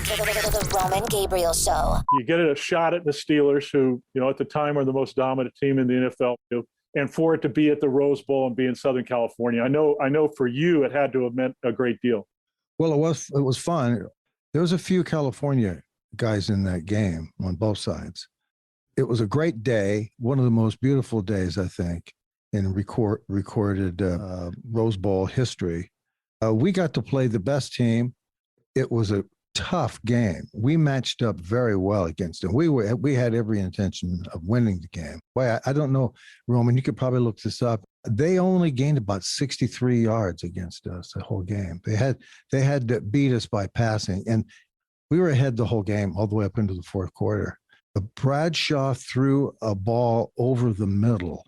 The Roman Gabriel Show. You get a shot at the Steelers, who, at the time are the most dominant team in the NFL, and for it to be at the Rose Bowl and be in Southern California. I know for you, it had to have meant a great deal. Well, it was fun. There was a few California guys in that game on both sides. It was a great day, one of the most beautiful days, I think, in recorded Rose Bowl history. We got to play the best team. It was a tough game. We matched up very well against them. We had every intention of winning the game. Boy, I don't know, Roman, you could probably look this up. They only gained about 63 yards against us the whole game. They had to beat us by passing, and we were ahead the whole game all the way up into the fourth quarter. But Bradshaw threw a ball over the middle.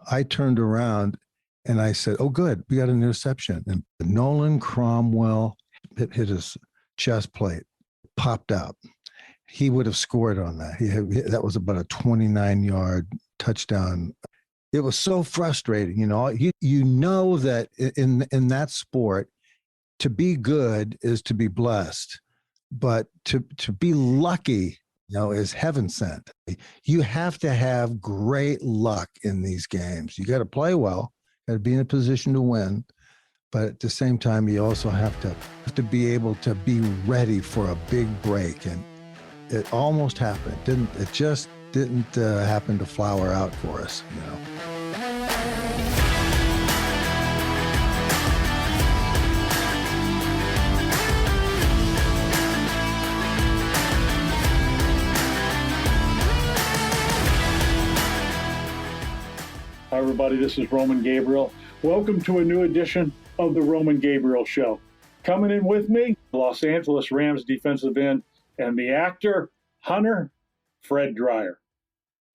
I turned around and I said, "Oh, good, we got an interception." And Nolan Cromwell hit his chest plate, popped out. He would have scored on that. That was about a 29-yard touchdown. It was so frustrating, you know that in that sport, to be good is to be blessed, but to be lucky, is heaven sent. You have to have great luck in these games. You got to play well, got to be in a position to win, but at the same time, you also have to be able to be ready for a big break. And it almost happened. It just didn't happen to flower out for us, Hi, everybody. This is Roman Gabriel. Welcome to a new edition of the Roman Gabriel Show. Coming in with me, Los Angeles Rams defensive end and the actor, Hunter Fred Dryer.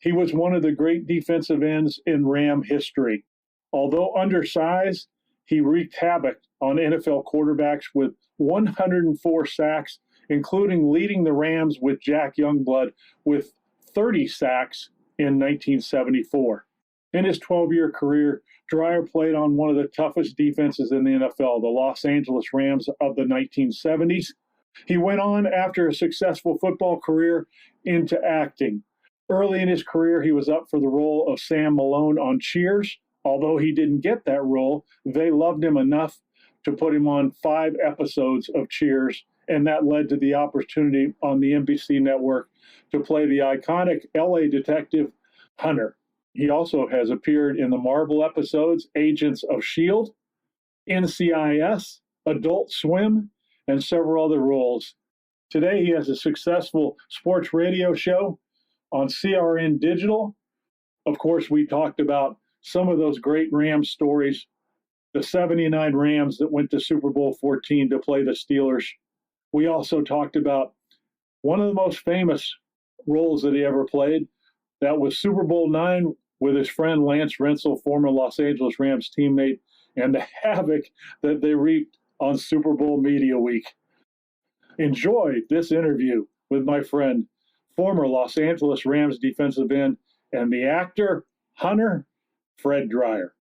He was one of the great defensive ends in Ram history. Although undersized, he wreaked havoc on NFL quarterbacks with 104 sacks, including leading the Rams with Jack Youngblood with 30 sacks in 1974. In his 12-year career, Dryer played on one of the toughest defenses in the NFL, the Los Angeles Rams of the 1970s. He went on, after a successful football career, into acting. Early in his career, he was up for the role of Sam Malone on Cheers. Although he didn't get that role, they loved him enough to put him on 5 episodes of Cheers, and that led to the opportunity on the NBC network to play the iconic LA detective Hunter. He also has appeared in the Marvel episodes Agents of S.H.I.E.L.D., NCIS, Adult Swim, and several other roles. Today, he has a successful sports radio show on CRN Digital. Of course, we talked about some of those great Rams stories, the 79 Rams that went to Super Bowl 14 to play the Steelers. We also talked about one of the most famous roles that he ever played. That was Super Bowl 9 with his friend Lance Rentzel, former Los Angeles Rams teammate, and the havoc that they reaped on Super Bowl Media Week. Enjoy this interview with my friend, former Los Angeles Rams defensive end, and the actor, Hunter Fred Dryer.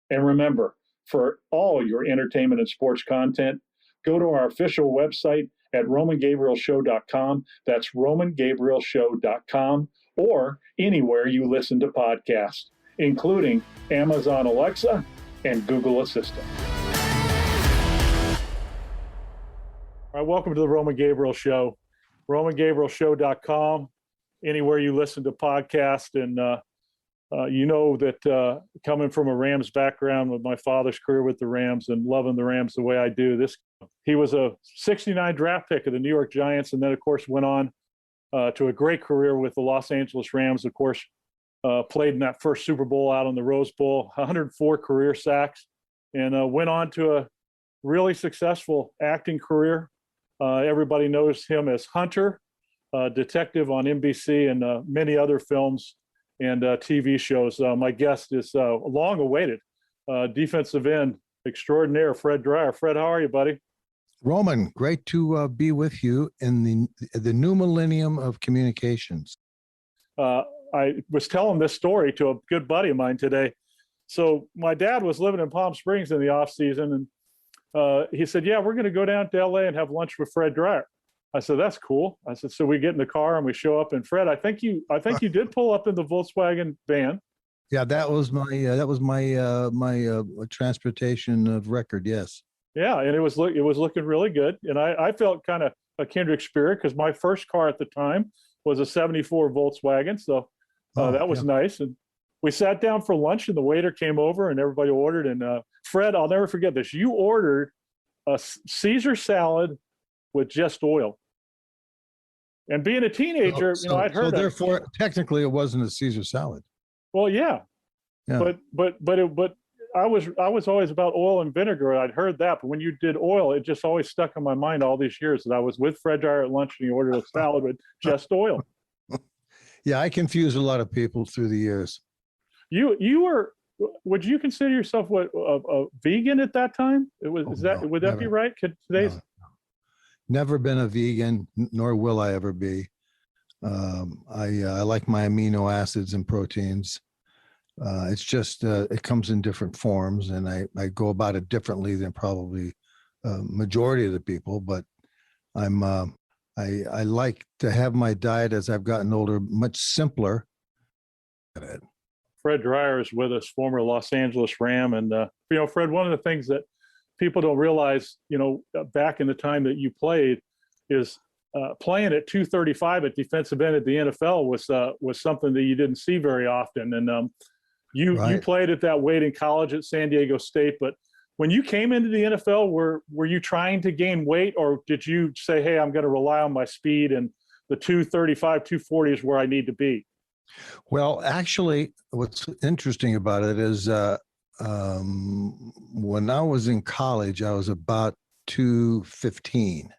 And remember, for all your entertainment and sports content, go to our official website at RomanGabrielShow.com. That's RomanGabrielShow.com, or anywhere you listen to podcasts, including Amazon Alexa and Google Assistant. All right, welcome to the Roman Gabriel Show. RomanGabrielShow.com, anywhere you listen to podcasts. And that coming from a Rams background with my father's career with the Rams and loving the Rams the way I do, he was a 69 draft pick of the New York Giants, and then, of course, went on to a great career with the Los Angeles Rams. Of course, played in that first Super Bowl out on the Rose Bowl, 104 career sacks, and went on to a really successful acting career. Everybody knows him as Hunter, detective on NBC and many other films and TV shows. My guest is long-awaited defensive end extraordinaire, Fred Dryer. Fred, how are you, buddy? Roman, great to be with you in the new millennium of communications. I was telling this story to a good buddy of mine today. So my dad was living in Palm Springs in the off season, and he said, "Yeah, we're going to go down to LA and have lunch with Fred Dryer." I said, that's cool. I said, so we get in the car and we show up, and Fred, I think you did pull up in the Volkswagen van. Yeah, that was my transportation of record. Yes. Yeah, and it was looking really good, and I felt kind of a kindred spirit because my first car at the time was a '74 Volkswagen, so that was yeah. nice. And we sat down for lunch, and the waiter came over, and everybody ordered. And Fred, I'll never forget this. You ordered a Caesar salad with just oil. And being a teenager, I'd heard so that. therefore, technically, it wasn't a Caesar salad. Well, yeah, Yeah. but I was always about oil and vinegar. I'd heard that, but when you did oil, it just always stuck in my mind all these years that I was with Fred Dryer at lunch and he ordered a salad with just oil. Yeah, I confused a lot of people through the years. You were, would you consider yourself a vegan at that time? Would that never. be right? No. Never been a vegan, nor will I ever be. I like my amino acids and proteins. It's just it comes in different forms, and I go about it differently than probably majority of the people. But I like to have my diet as I've gotten older much simpler. Fred Dryer is with us, former Los Angeles Ram, and Fred, one of the things that people don't realize, back in the time that you played, is playing at 235 at defensive end at the NFL was something that you didn't see very often. And you played at that weight in college at San Diego State, but when you came into the NFL, were you trying to gain weight, or did you say, hey, I'm going to rely on my speed and the 235, 240 is where I need to be? Well, actually, what's interesting about it is when I was in college, I was about 215.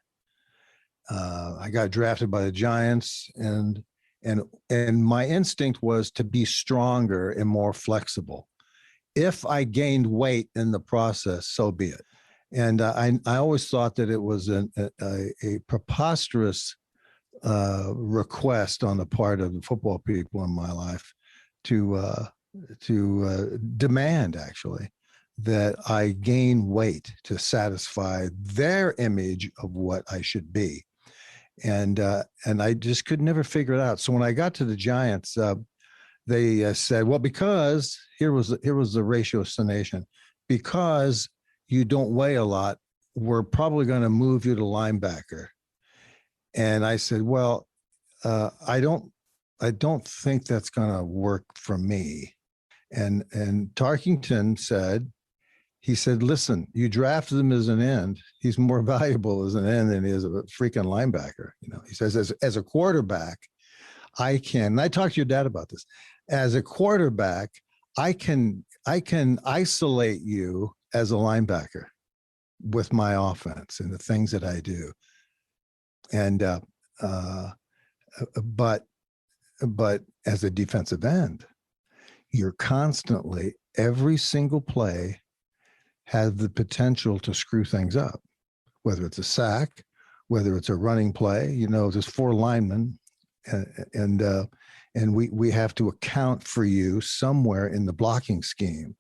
I got drafted by the Giants, and my instinct was to be stronger and more flexible. If I gained weight in the process, so be it. And I always thought that it was a preposterous request on the part of the football people in my life to demand, actually, that I gain weight to satisfy their image of what I should be. And I just could never figure it out. So when I got to the Giants, they said, well, because here was the ratiocination, because you don't weigh a lot, we're probably going to move you to linebacker. And I said, well, I don't think that's going to work for me. And Tarkington said, listen, you drafted him as an end. He's more valuable as an end than he is a freaking linebacker. He says, as a quarterback, I can, and I talked to your dad about this, as a quarterback, I can isolate you as a linebacker with my offense and the things that I do. And, but as a defensive end, you're constantly, every single play has the potential to screw things up, whether it's a sack, whether it's a running play. There's 4 linemen, and we have to account for you somewhere in the blocking scheme.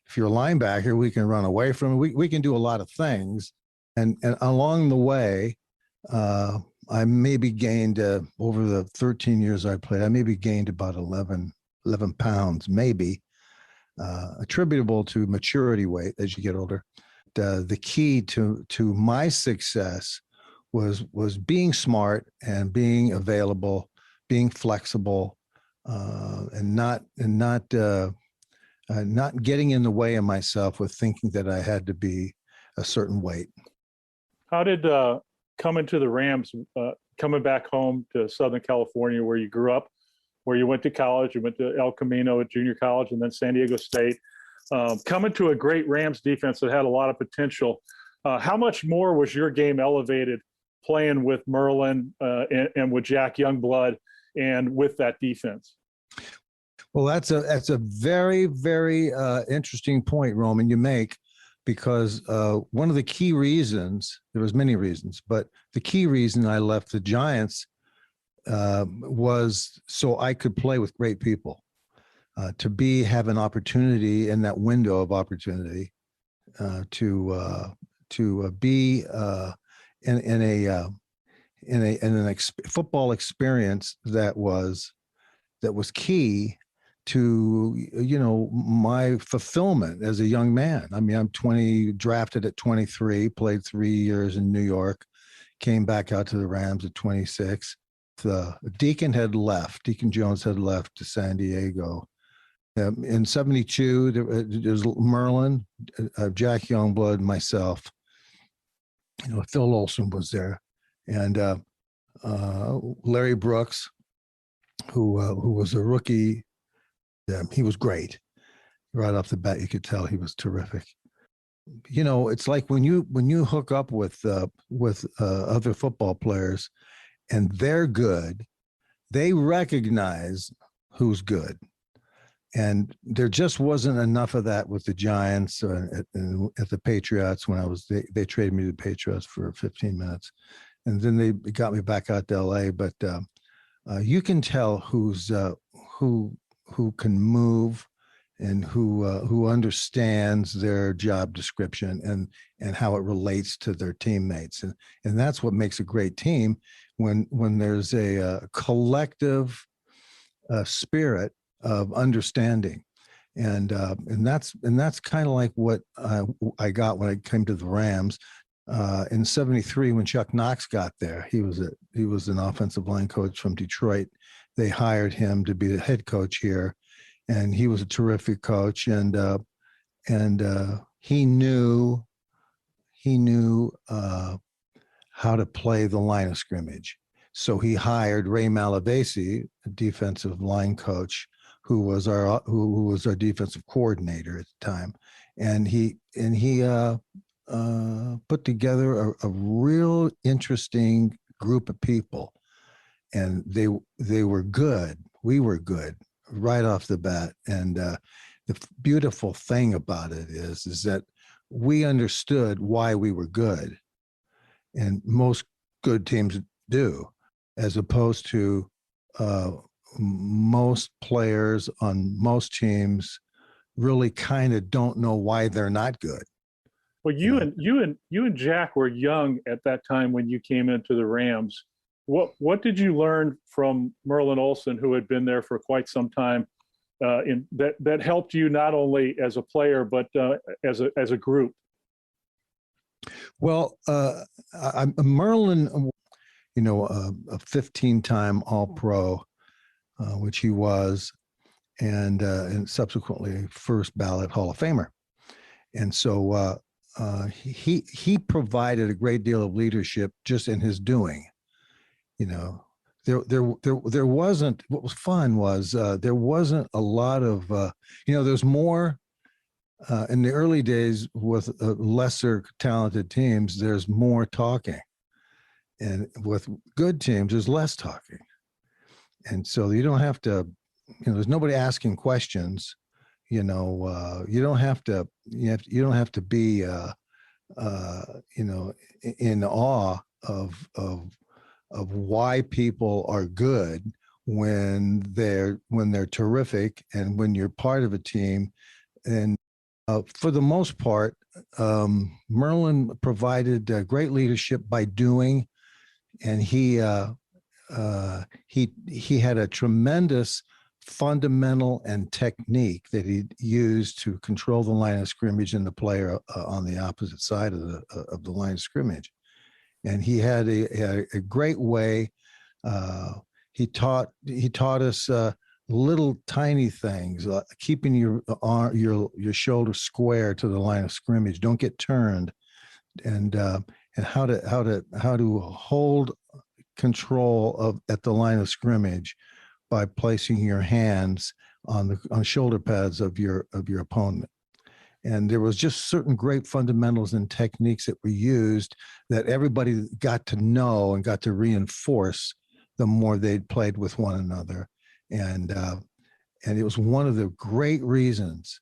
If you're a linebacker, we can run away from it. We can do a lot of things, and along the way, I maybe gained over the 13 years I played, I maybe gained about 11 pounds, maybe. Attributable to maturity weight as you get older. The key to my success was being smart and being available, being flexible, and not getting in the way of myself with thinking that I had to be a certain weight. How did coming to the Rams, coming back home to Southern California where you grew up, where you went to college, you went to El Camino at junior college and then San Diego State, coming to a great Rams defense that had a lot of potential. How much more was your game elevated playing with Merlin and with Jack Youngblood and with that defense? Well, that's a very, very interesting point, Roman, you make, because one of the key reasons, there was many reasons, but the key reason I left the Giants was so I could play with great people, to have an opportunity in that window of opportunity, to be football experience that was key to, my fulfillment as a young man. I mean, I'm 20, drafted at 23, played 3 years in New York, came back out to the Rams at 26. Deacon Jones had left to San Diego. In 72, there was Merlin, Jack Youngblood, myself. Phil Olsen was there, and Larry Brooks, who was a rookie. He was great. Right off the bat, you could tell he was terrific. It's like when you hook up with other football players, and they're good, they recognize who's good. And there just wasn't enough of that with the Giants at the Patriots when they traded me to the Patriots for 15 minutes. And then they got me back out to LA. But you can tell who can move and who understands their job description and how it relates to their teammates. And that's what makes a great team when there's a collective spirit of understanding. And that's kind of like what I got when I came to the Rams. In 73, when Chuck Knox got there, he was an offensive line coach from Detroit. They hired him to be the head coach here, and he was a terrific coach. And he knew how to play the line of scrimmage. So he hired Ray Malavasi, a defensive line coach, who was our defensive coordinator at the time, and he put together a real interesting group of people, and they were good. We were good right off the bat, and the beautiful thing about it is that we understood why we were good, and most good teams do, as opposed to most players on most teams really kind of don't know why they're not good. Well, you and Jack were young at that time when you came into the Rams. What did you learn from Merlin Olsen, who had been there for quite some time, that helped you not only as a player but as a group? Well, Merlin, a 15-time All-Pro, which he was, and subsequently first ballot Hall of Famer. And so he provided a great deal of leadership just in his doing. There wasn't. What was fun was there wasn't a lot of. There's more in the early days with lesser talented teams. There's more talking, and with good teams, there's less talking. And so you don't have to. There's nobody asking questions. You don't have to. You don't have to be. In awe of why people are good when they're terrific and when you're part of a team. And for the most part, Merlin provided great leadership by doing, and he had a tremendous fundamental and technique that he used to control the line of scrimmage and the player on the opposite side of the line of scrimmage. And he had a great way. He taught us little tiny things, keeping your shoulder square to the line of scrimmage. Don't get turned, and how to hold control at the line of scrimmage by placing your hands on shoulder pads of your opponent. And there was just certain great fundamentals and techniques that were used that everybody got to know and got to reinforce the more they'd played with one another. And it was one of the great reasons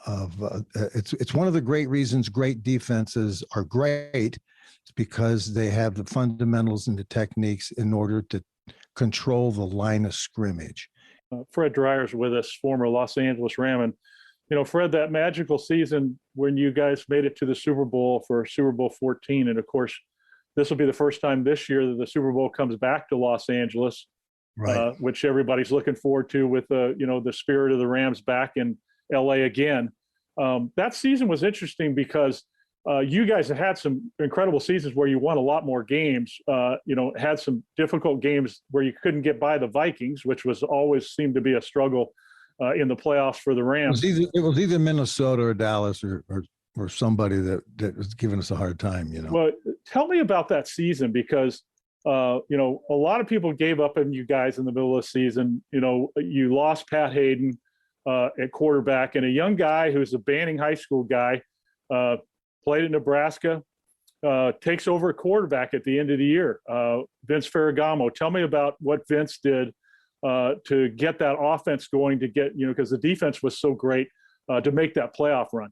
it's one of the great reasons great defenses are great. It's because they have the fundamentals and the techniques in order to control the line of scrimmage. Fred Dreyer's with us, former Los Angeles Ram. And, Fred, that magical season when you guys made it to the Super Bowl for Super Bowl 14, and of course, this will be the first time this year that the Super Bowl comes back to Los Angeles, Right. which everybody's looking forward to with the spirit of the Rams back in LA again. That season was interesting because you guys have had some incredible seasons where you won a lot more games. Had some difficult games where you couldn't get by the Vikings, which was always seemed to be a struggle in the playoffs for the Rams. It was either Minnesota or Dallas or somebody that was giving us a hard time. Well, tell me about that season because a lot of people gave up on you guys in the middle of the season. You lost Pat Hayden at quarterback, and a young guy who's a Banning High School guy, played at Nebraska, takes over a quarterback at the end of the year. Vince Ferragamo. Tell me about what Vince did to get that offense going, to get, because the defense was so great, to make that playoff run.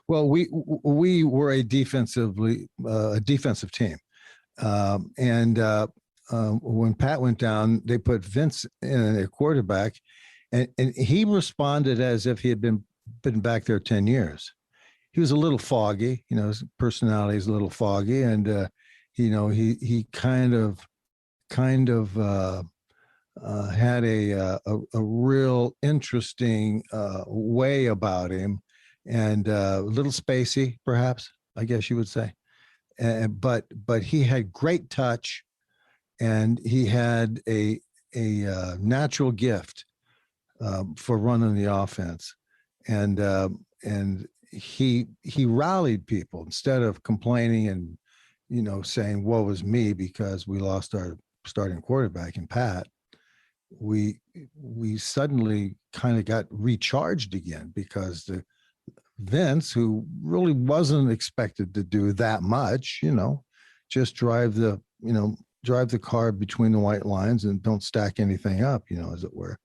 Well, we were a defensive team, and when Pat went down, they put Vince in a quarterback, and he responded as if he had been back there 10 years. He was a little foggy, his personality is a little foggy, and he kind of had a real interesting way about him. And a little spacey, perhaps, I guess you would say. But he had great touch, and he had a natural gift for running the offense, and he rallied people instead of complaining and saying woe is me because we lost our starting quarterback in Pat. We suddenly kind of got recharged again because the Vince, who really wasn't expected to do that much, just drive the car between the white lines and don't stack anything up, as it were.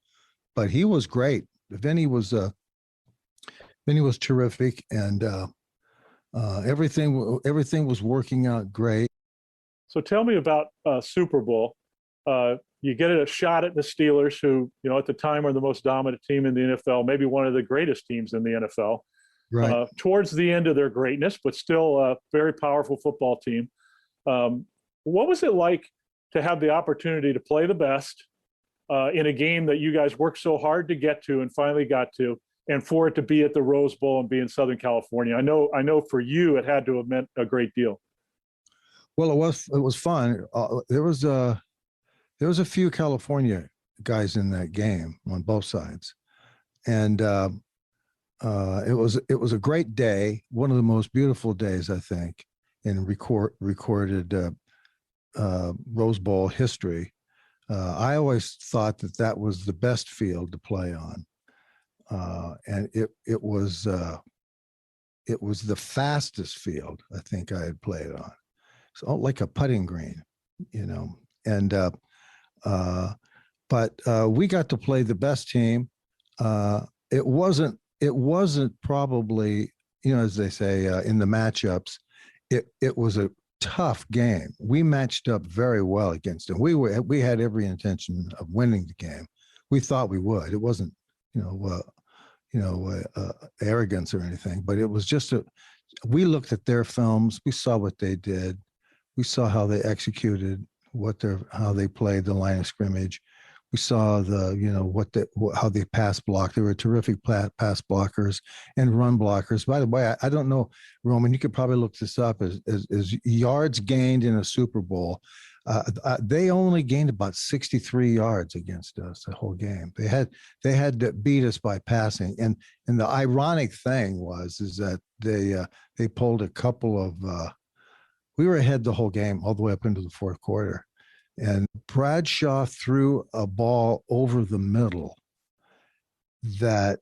But he was great. Vinny was terrific, and everything was working out great. So tell me about Super Bowl. You get a shot at the Steelers, who at the time are the most dominant team in the NFL, maybe one of the greatest teams in the NFL. Right. Towards the end of their greatness, but still a very powerful football team. What was it like to have the opportunity to play the best in a game that you guys worked so hard to get to and finally got to, and for it to be at the Rose Bowl and be in Southern California? I know for you it had to have meant a great deal. Well, it was fun. There was a few California guys in that game on both sides, and it was a great day, one of the most beautiful days, I think, in recorded Rose Bowl history. I always thought that was the best field to play on, and it was the fastest field I think I had played on. So like a putting green, and but we got to play the best team. It wasn't probably, as they say, in the matchups, it was a tough game. We matched up very well against them. We had every intention of winning the game. We thought we would. It wasn't, arrogance or anything, but it was just we looked at their films. We saw what they did. We saw how they executed how they played the line of scrimmage. We saw how they pass blocked. They were terrific pass blockers and run blockers. By the way, I don't know, Roman, you could probably look this up as yards gained in a Super Bowl. They only gained about 63 yards against us the whole game. They had to beat us by passing. And the ironic thing is that they pulled a couple of we were ahead the whole game all the way up into the fourth quarter. And Bradshaw threw a ball over the middle that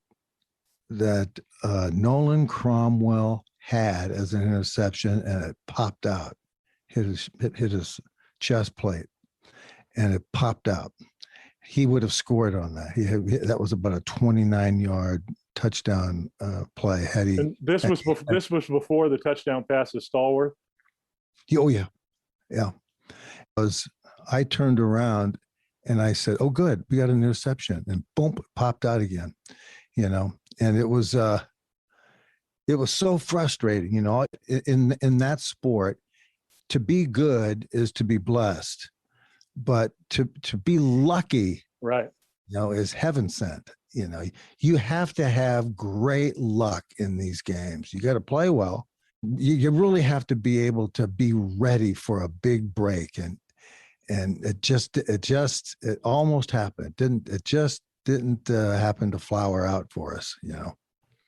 Nolan Cromwell had as an interception, and it popped out, hit his chest plate, and it popped out. He would have scored on that. That was about a 29-yard touchdown play. And this was before the touchdown pass to Stallworth. Oh yeah. I turned around and I said, "Oh, good, we got an interception," and boom, it popped out again. And it was so frustrating. In that sport, to be good is to be blessed, but to be lucky, Right. is heaven sent. You have to have great luck in these games. You got to play well. You really have to be able to be ready for a big break, and it almost happened. It just didn't happen to flower out for us.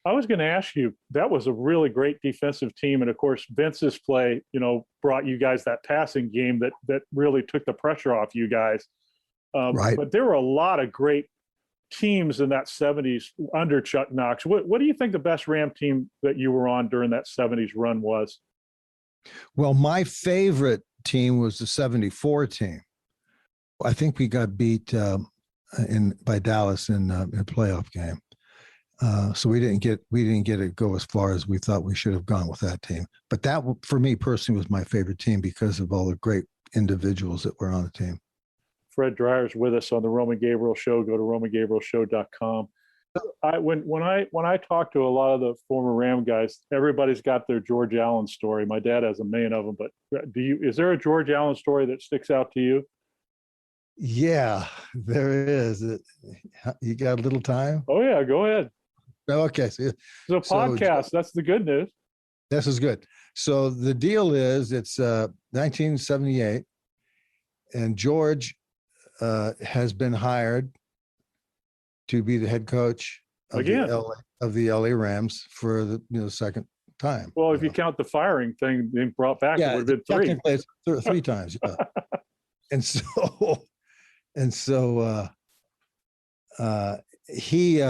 I was going to ask you, that was a really great defensive team. And of course, Vince's play, brought you guys that passing game that really took the pressure off you guys. Right. But there were a lot of great teams in that 70s under Chuck Knox. What do you think the best Ram team that you were on during that 70s run was? Well, my favorite team was the 74 team. I think we got beat by Dallas in a playoff game. So we didn't get to go as far as we thought we should have gone with that team. But that, for me personally, was my favorite team because of all the great individuals that were on the team. Fred Dreyer's with us on the Roman Gabriel Show. Go to romangabrielshow.com. When I talk to a lot of the former Ram guys, everybody's got their George Allen story. My dad has a million of them, but is there a George Allen story that sticks out to you? Yeah, there is. You got a little time? Oh yeah, go ahead. Okay. It's a podcast. That's the good news. This is good. So the deal is, it's 1978, and George has been hired to be the head coach of the LA Rams for the second time. Well, if you count the firing thing being brought back, it would have been three. Technically, it's three times. Yeah. and so he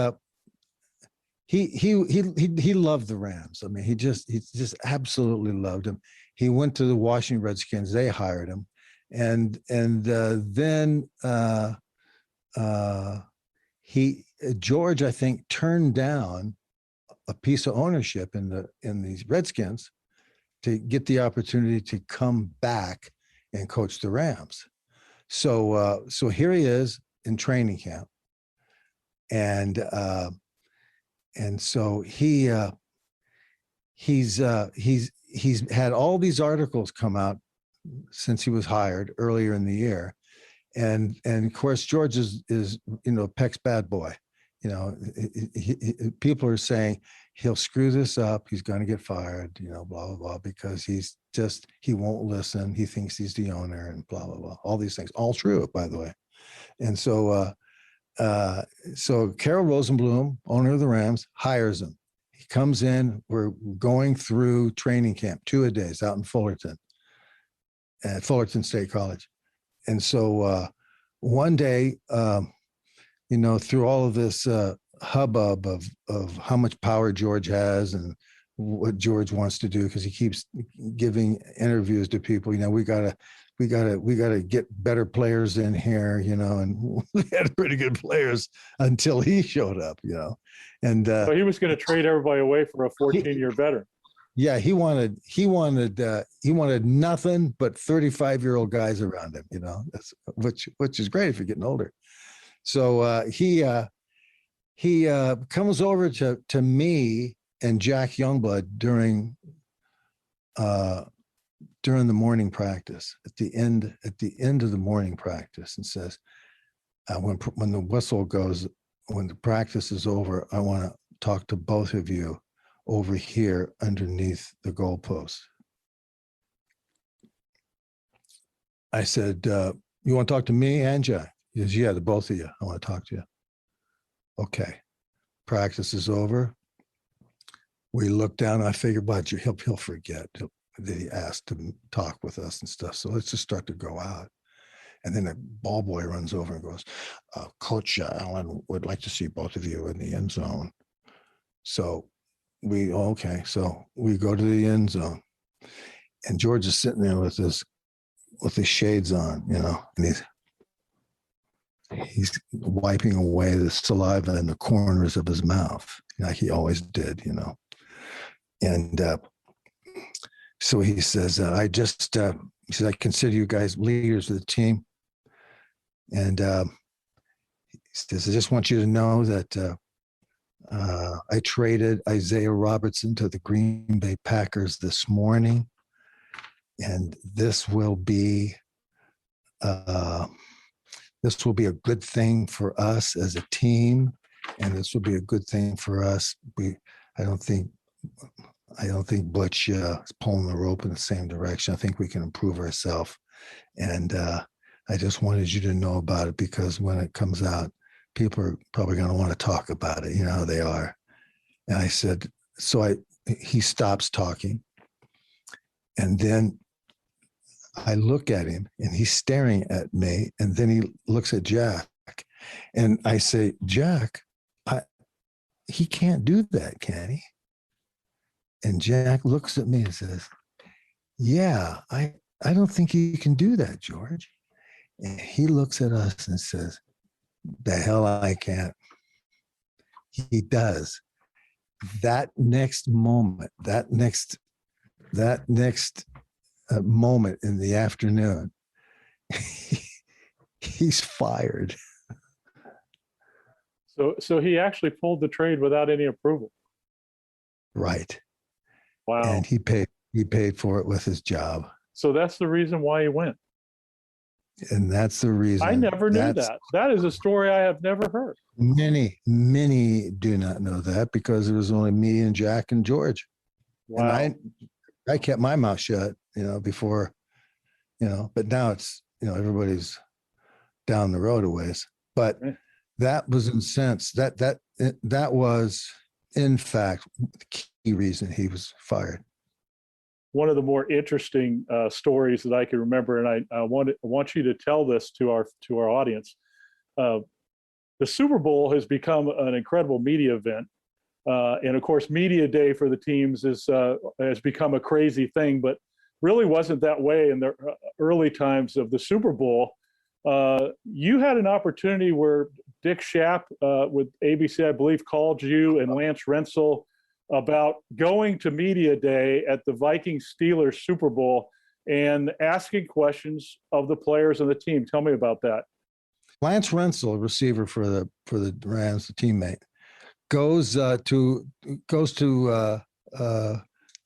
loved the Rams. I mean, he just absolutely loved them. He went to the Washington Redskins. They hired him, and then George, I think, turned down a piece of ownership in these Redskins to get the opportunity to come back and coach the Rams. So here he is in training camp, and so he's had all these articles come out since he was hired earlier in the year, and of course George is Peck's bad boy. People are saying he'll screw this up. He's going to get fired. Blah blah blah, because he won't listen. He thinks he's the owner, and blah blah blah. All these things, all true, by the way. And so Carroll Rosenblum, owner of the Rams, hires him. He comes in. We're going through training camp, 2-a-days out in Fullerton, at Fullerton State College. And so one day, through all of this hubbub of how much power George has and what George wants to do, because he keeps giving interviews to people, we gotta get better players in here, and we had pretty good players until he showed up, and so he was going to trade everybody away for a 14-year veteran. Yeah, he wanted nothing but 35-year-old guys around him, that's which is great if you're getting older. So he comes over to me and Jack Youngblood during the morning practice, at the end of the morning practice, and says, when the whistle goes, when the practice is over, I want to talk to both of you over here underneath the goalpost. I said, you want to talk to me and Jack? He goes, yeah, the both of you. I want to talk to you. Okay. Practice is over. We look down. I figured, but he'll forget that he asked to talk with us and stuff. So let's just start to go out. And then the ball boy runs over and goes, Coach Allen would like to see both of you in the end zone. So we go to the end zone, and George is sitting there with his shades on, and he's wiping away the saliva in the corners of his mouth, like he always did, And so he says, I consider you guys leaders of the team. And he says, I just want you to know that I traded Isaiah Robertson to the Green Bay Packers this morning. and this will be a good thing for us as a team, and this will be a good thing for us. I don't think Butch is pulling the rope in the same direction. I think we can improve ourselves, and I just wanted you to know about it, because when it comes out, people are probably going to want to talk about it. You know how they are. And I said, he stops talking, and then I look at him, and he's staring at me, and then he looks at Jack, and I say, Jack, he can't do that, can he? And Jack looks at me and says, yeah, I don't think he can do that, George. And he looks at us and says, the hell I can't. He does. That next moment, moment in the afternoon, he's fired. So he actually pulled the trade without any approval. Right. Wow. And he paid for it with his job. So that's the reason why he went. And that's the reason. I never knew that. That is a story I have never heard. Many do not know that, because it was only me and Jack and George. Wow. And I kept my mouth shut, before, but now it's, everybody's down the road a ways. But that was incensed. That was, in fact, the key reason he was fired. One of the more interesting stories that I can remember, and I want you to tell this to our audience. The Super Bowl has become an incredible media event, and of course, media day for the teams has become a crazy thing, but really wasn't that way in the early times of the Super Bowl. You had an opportunity where Dick Schaap with ABC, I believe, called you and Lance Rentzel about going to media day at the Vikings-Steelers Super Bowl and asking questions of the players and the team. Tell me about that. Lance Rentzel, receiver for the Rams, the teammate, goes to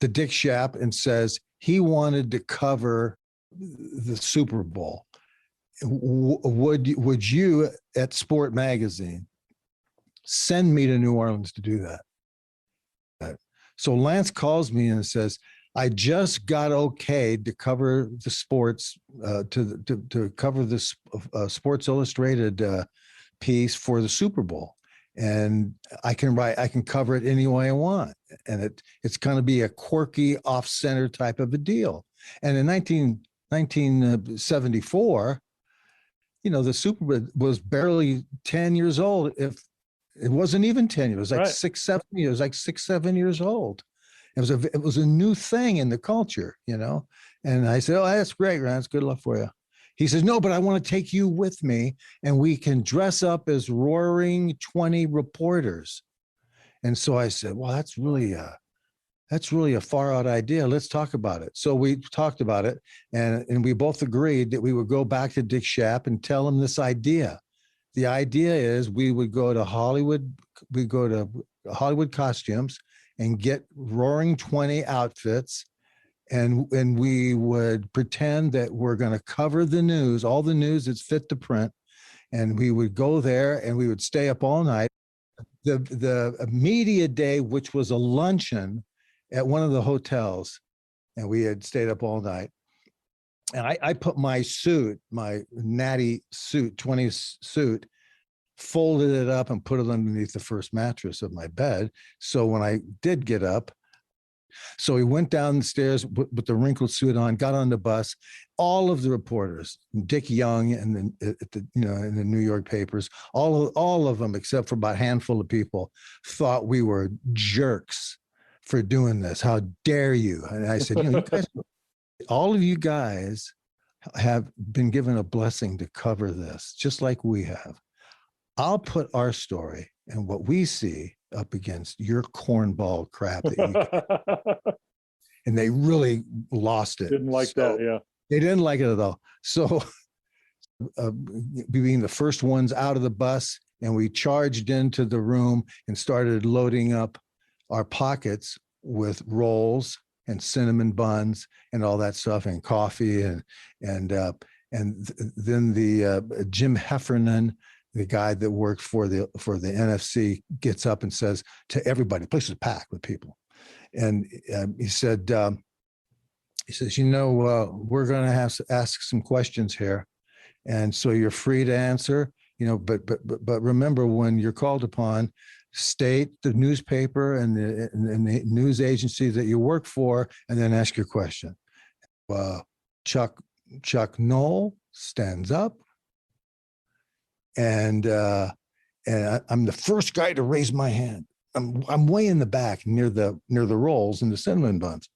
the Dick Schaap and says he wanted to cover the Super Bowl. Would you at Sport Magazine send me to New Orleans to do that? So Lance calls me and says, I just got okayed to cover the sports, to cover this Sports Illustrated piece for the Super Bowl. And I can cover it any way I want. And it's going to be a quirky, off-center type of a deal. And in 1974, the Super Bowl was barely 10 years old. If it wasn't even 10 years, it was like 6, 7 years, like 6, 7 years old. It was a new thing in the culture, And I said, oh, that's great, Rance. Good luck for you. He says, no, but I want to take you with me, and we can dress up as Roaring 20 reporters. And so I said, well, that's really a far out idea. Let's talk about it. So we talked about it, and we both agreed that we would go back to Dick Schaap and tell him this idea. The idea is we would go to Hollywood costumes and get Roaring 20 outfits, and we would pretend that we're going to cover the news, all the news that's fit to print, and we would go there and we would stay up all night. The media day, which was a luncheon at one of the hotels, and we had stayed up all night. And I put my suit, my natty suit, 20s suit, folded it up and put it underneath the first mattress of my bed. So when I did get up, so we went down the stairs with the wrinkled suit on, got on the bus. All of the reporters, Dick Young and in the New York papers, all of them, except for about a handful of people, thought we were jerks for doing this. How dare you? And I said, you guys, all of you guys have been given a blessing to cover this, just like we have. I'll put our story and what we see up against your cornball crap. And they really lost it. Didn't like that, yeah. They didn't like it at all. So being the first ones out of the bus, and we charged into the room and started loading up our pockets with rolls and cinnamon buns and all that stuff, and coffee, then the Jim Heffernan, the guy that worked for the NFC, gets up and says to everybody, the place is packed with people, and he says, we're going to have to ask some questions here, and so you're free to answer, but remember, when you're called upon, state the newspaper and the news agency that you work for, and then ask your question. Chuck Knoll stands up, and I'm the first guy to raise my hand. I'm way in the back near the rolls and the cinnamon buns.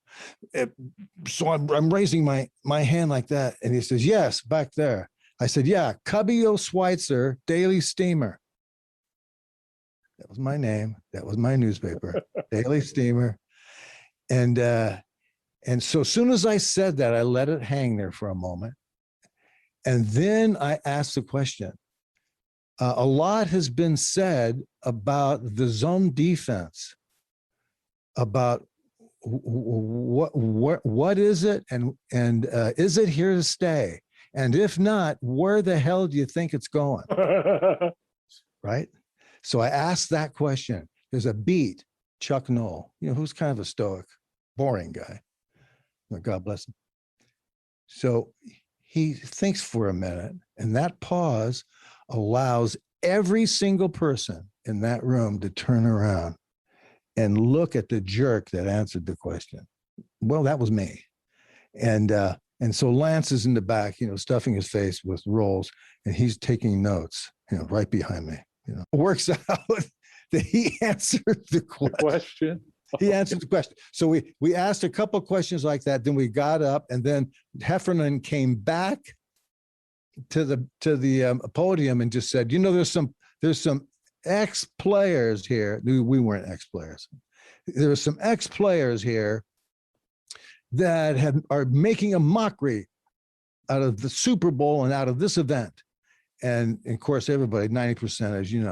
So I'm raising my hand like that, and he says, "Yes, back there." I said, "Yeah, Cubby O. Schweitzer, Daily Steamer." That was my name. That was my newspaper, Daily Steamer. And so as soon as I said that, I let it hang there for a moment. And then I asked the question. A lot has been said about the zone defense, about what is it, and is it here to stay? And if not, where the hell do you think it's going? Right? So I asked that question. There's a beat, Chuck Knoll, who's kind of a stoic, boring guy. God bless him. So he thinks for a minute, and that pause allows every single person in that room to turn around and look at the jerk that answered the question. Well, that was me. And so Lance is in the back, stuffing his face with rolls, and he's taking notes, right behind me. It works out that he answered the question. He answered the question. So we asked a couple of questions like that. Then we got up, and then Heffernan came back to the podium and just said, there's some ex-players here. We weren't ex-players. There are some ex-players here that are making a mockery out of the Super Bowl and out of this event. And of course, everybody, 90%, as you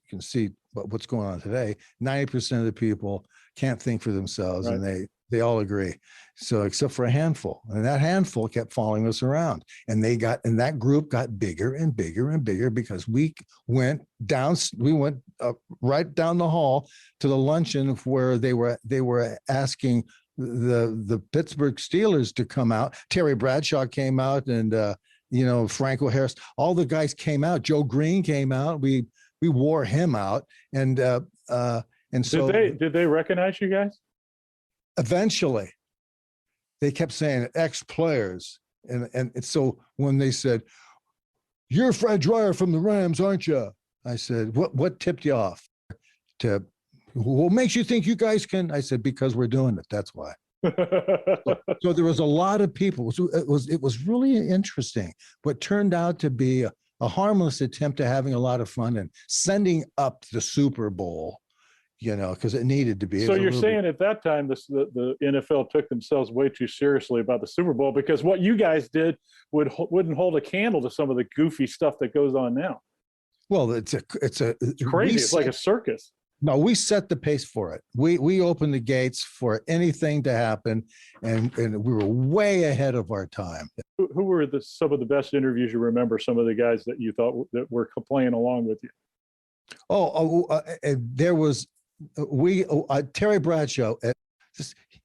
can see what's going on today, 90% of the people can't think for themselves, right. And they all agree. So except for a handful, and that handful kept following us around, and that group got bigger and bigger and bigger because we went right down the hall to the luncheon where they were asking the Pittsburgh Steelers to come out. Terry Bradshaw came out, and Franco Harris, all the guys came out. Joe Green came out. We wore him out, and so did they recognize you guys? Eventually, they kept saying ex-players, and so when they said, "You're Fred Dreyer from the Rams, aren't you?" I said, "What tipped you off? What makes you think you guys can?" I said, "Because we're doing it. That's why." So there was a lot of people. It was really interesting. What turned out to be a harmless attempt at having a lot of fun and sending up the Super Bowl, because it needed to be. So you're saying at that time the NFL took themselves way too seriously about the Super Bowl, because what you guys did wouldn't hold a candle to some of the goofy stuff that goes on now. Well, it's crazy. It's like a circus. No, we set the pace for it. We opened the gates for anything to happen, and we were way ahead of our time. Who were some of the best interviews you remember? Some of the guys that you thought that were playing along with you? There was Terry Bradshaw.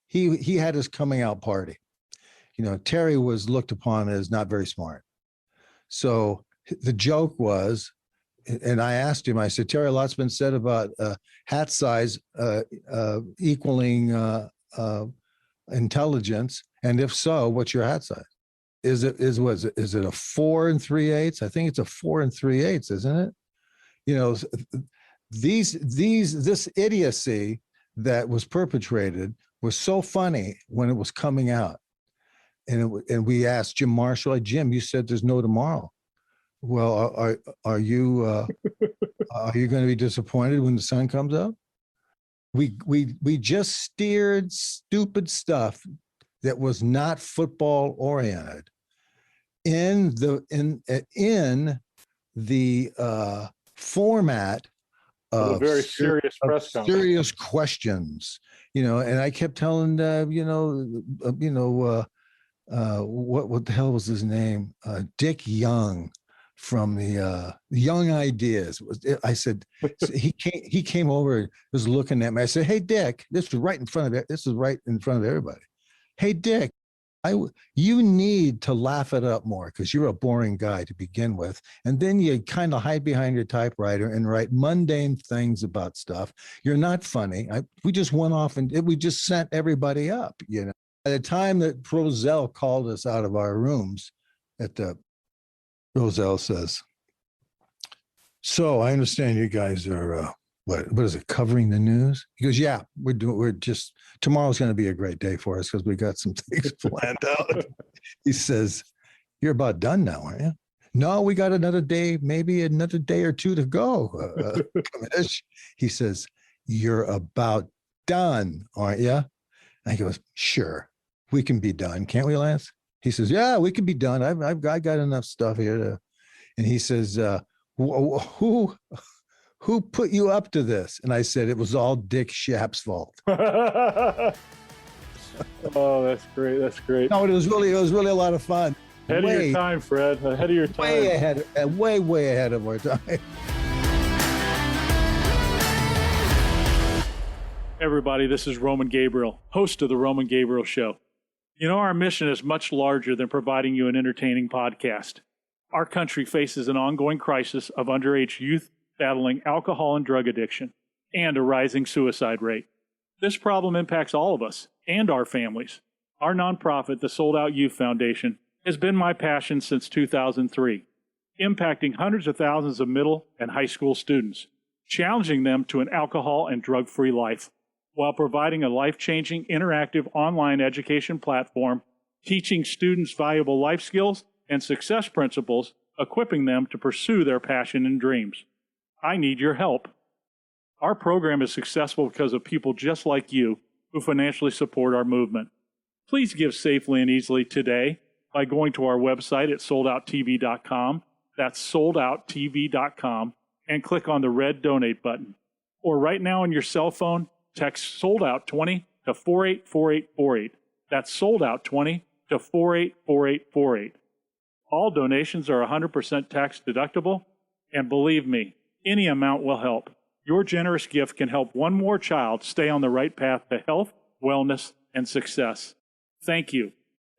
He had his coming out party. Terry was looked upon as not very smart. So the joke was, and I asked him, I said, "Terry, a lot's been said about hat size equaling intelligence. And if so, what's your hat size? Is it a 4 3/8? I think it's a 4 3/8, isn't it?" This idiocy that was perpetrated was so funny when it was coming out. And we asked Jim Marshall, "Jim, you said there's no tomorrow. Well, are you going to be disappointed when the sun comes up?" We just steered stupid stuff that was not football oriented in the format of a very serious press conference. Serious questions And I kept telling, what the hell was his name? Dick Young from the Young Ideas. I said, he came over, was looking at me. I said, "Hey, Dick, this is right in front of it. This is right in front of everybody. Hey, Dick, you need to laugh it up more because you're a boring guy to begin with. And then you kind of hide behind your typewriter and write mundane things about stuff. You're not funny. We just went off and we just sent everybody up, By the time that Roselle called us out of our rooms Roselle says, "So I understand you guys are, what is it, covering the news?" He goes, "Yeah, tomorrow's going to be a great day for us because we got some things planned out." He says, "You're about done now, aren't you?" "No, we got another day, maybe another day or two to go." He says, "You're about done, aren't you?" And I goes, "Sure, we can be done, can't we, Lance?" He says, "Yeah, we can be done. I got enough stuff here to." And he says, "Who put you up to this?" And I said, "It was all Dick Shapp's fault." Oh, that's great. That's great. No, it was really a lot of fun. Ahead of your time, Fred. Ahead of your time. Way ahead of our time. Everybody, this is Roman Gabriel, host of The Roman Gabriel Show. Our mission is much larger than providing you an entertaining podcast. Our country faces an ongoing crisis of underage youth battling alcohol and drug addiction and a rising suicide rate. This problem impacts all of us and our families. Our nonprofit, the Sold Out Youth Foundation, has been my passion since 2003, impacting hundreds of thousands of middle and high school students, challenging them to an alcohol and drug-free life, while providing a life-changing interactive online education platform, teaching students valuable life skills and success principles, equipping them to pursue their passion and dreams. I need your help. Our program is successful because of people just like you who financially support our movement. Please give safely and easily today by going to our website at soldouttv.com. That's soldouttv.com, and click on the red donate button. Or right now on your cell phone, text SOLDOUT20 to 484848. That's SOLDOUT20 to 484848. All donations are 100% tax deductible, and believe me, any amount will help. Your generous gift can help one more child stay on the right path to health, wellness, and success. Thank you,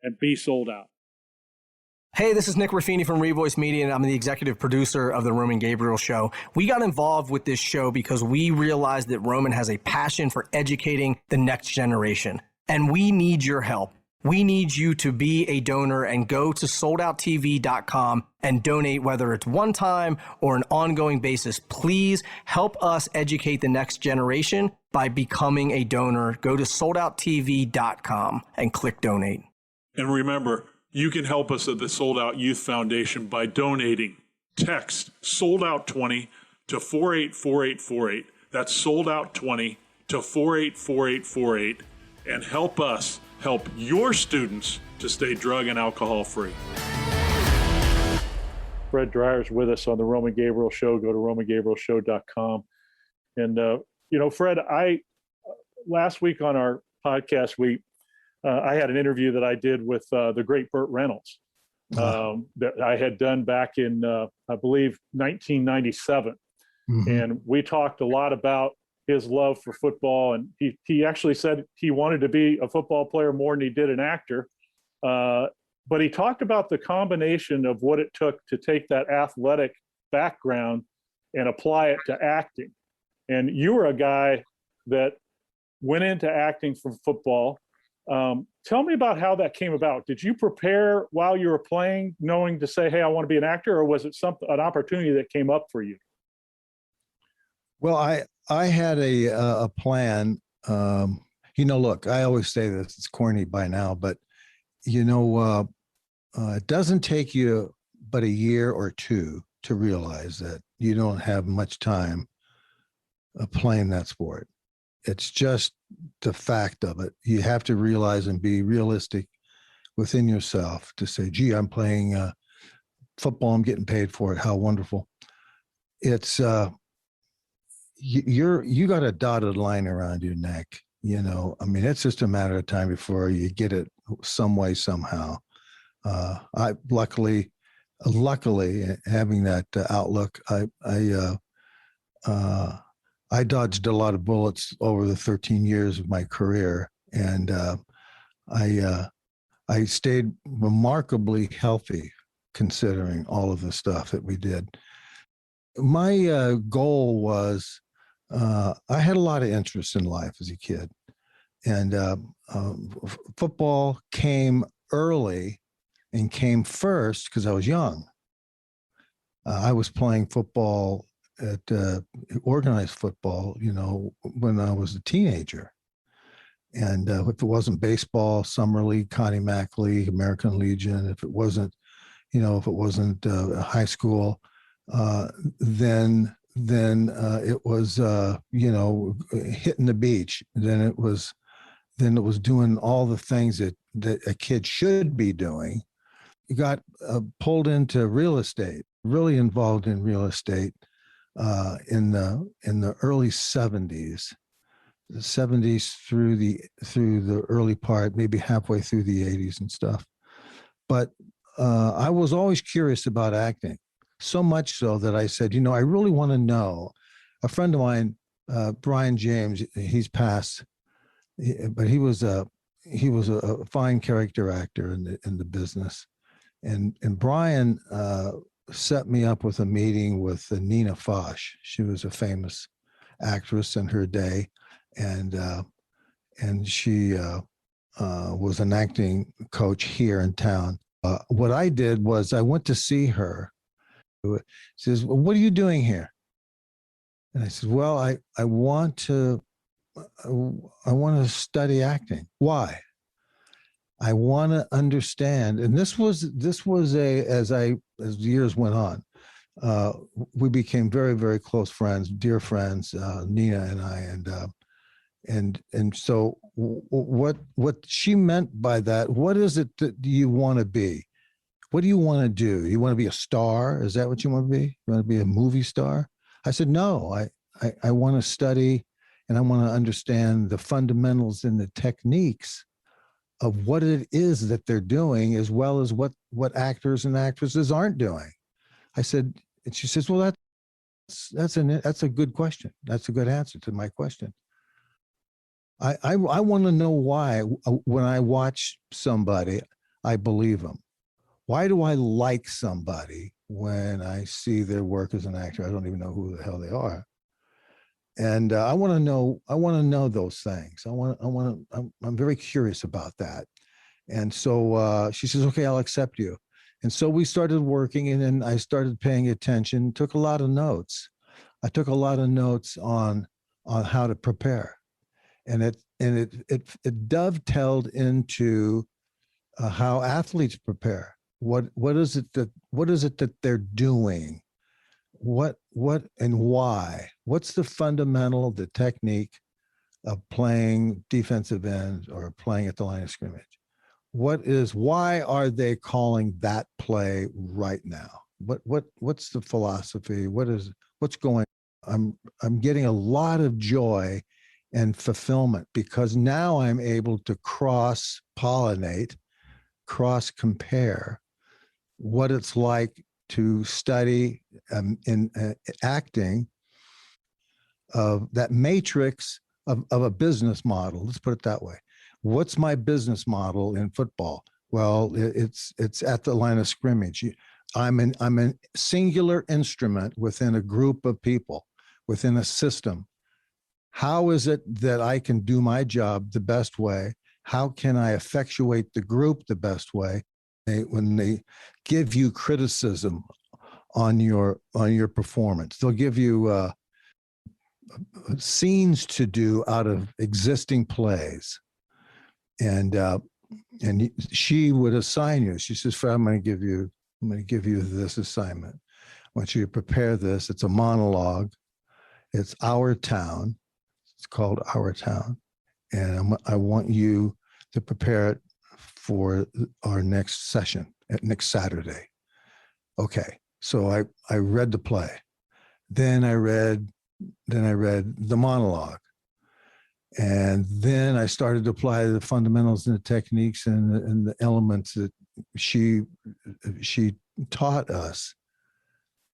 and be sold out. Hey, this is Nick Ruffini from Revoice Media, and I'm the executive producer of The Roman Gabriel Show. We got involved with this show because we realized that Roman has a passion for educating the next generation, and we need your help. We need you to be a donor and go to soldouttv.com and donate, whether it's one time or an ongoing basis. Please help us educate the next generation by becoming a donor. Go to soldouttv.com and click donate. And remember, you can help us at the Sold Out Youth Foundation by donating. Text SOLDOUT20 to 484848. That's SOLDOUT20 to 484848. And help us help your students to stay drug and alcohol free. Fred Dreyer's with us on the Roman Gabriel Show. Go to romangabrielshow.com. And, Fred, last week on our podcast, I had an interview that I did with the great Burt Reynolds that I had done back in, I believe, 1997. Mm-hmm. And we talked a lot about his love for football. And he actually said he wanted to be a football player more than he did an actor. But he talked about the combination of what it took to take that athletic background and apply it to acting. And you were a guy that went into acting from football. Tell me about how that came about. Did you prepare while you were playing, knowing to say, "Hey, I want to be an actor," or was it an opportunity that came up for you? Well, I had a plan. Look, I always say this, it's corny by now, but it doesn't take you but a year or two to realize that you don't have much time playing that sport. It's just the fact of it. You have to realize and be realistic within yourself to say, "Gee, I'm playing football. I'm getting paid for it. How wonderful!" It's you got a dotted line around your neck. I mean, it's just a matter of time before you get it some way, somehow. I luckily having that outlook, I dodged a lot of bullets over the 13 years of my career, and I stayed remarkably healthy considering all of the stuff that we did. My goal was I had a lot of interest in life as a kid, and football came early and came first because I was young. I was playing football at organized football, when I was a teenager. And if it wasn't baseball, Summer League, Connie Mack League, American Legion, if it wasn't high school, then it was hitting the beach. Then it was doing all the things that a kid should be doing. You got pulled into real estate, really involved in real estate in the early 70s. The 70s through the early part, maybe halfway through the 80s and stuff. But I was always curious about acting, so much so that I said, I really want to know. A friend of mine, Brian James, he's passed, but he was a fine character actor in the business, and Brian set me up with a meeting with Nina Foch. She was a famous actress in her day. And she was an acting coach here in town. What I did was I went to see her. She says, "Well, what are you doing here?" And I said, "Well, I want to study acting. Why? I want to understand." And this was as the years went on, we became very, very close friends, dear friends, Nina and I, and so what she meant by that, what is it that you want to be? What do you want to do? You want to be a star? Is that what you want to be? You want to be a movie star? I said, no, I want to study, and I want to understand the fundamentals and the techniques of what it is that they're doing, as well as what actors and actresses aren't doing. I said, and she says, well, that's a good question. That's a good answer to my question. I want to know why, when I watch somebody, I believe them. Why do I like somebody when I see their work as an actor? I don't even know who the hell they are. And I want to know those things. I'm very curious about that. And so she says, okay, I'll accept you. And so we started working, and then I started paying attention, took a lot of notes. I took a lot of notes on how to prepare. And it dovetailed into how athletes prepare. What is it that they're doing? What and why? What's the fundamental, the technique of playing defensive end or playing at the line of scrimmage? Why are they calling that play right now? What's the philosophy? What's going on? I'm getting a lot of joy and fulfillment, because now I'm able to cross-pollinate, cross-compare what it's like to study in acting of that matrix of a business model. Let's put it that way. What's my business model in football? Well, it's at the line of scrimmage. I'm a singular instrument within a group of people, within a system. How is it that I can do my job the best way? How can I effectuate the group the best way? When they give you criticism on your performance, they'll give you scenes to do out of existing plays, and she would assign you. She says, "Fred, I'm going to give you this assignment. I want you to prepare this. It's a monologue. It's Our Town. It's called Our Town. And I want you to prepare it for our next session, next Saturday." Okay. So I read the play. Then I read the monologue. And then I started to apply the fundamentals and the techniques and the elements that she taught us.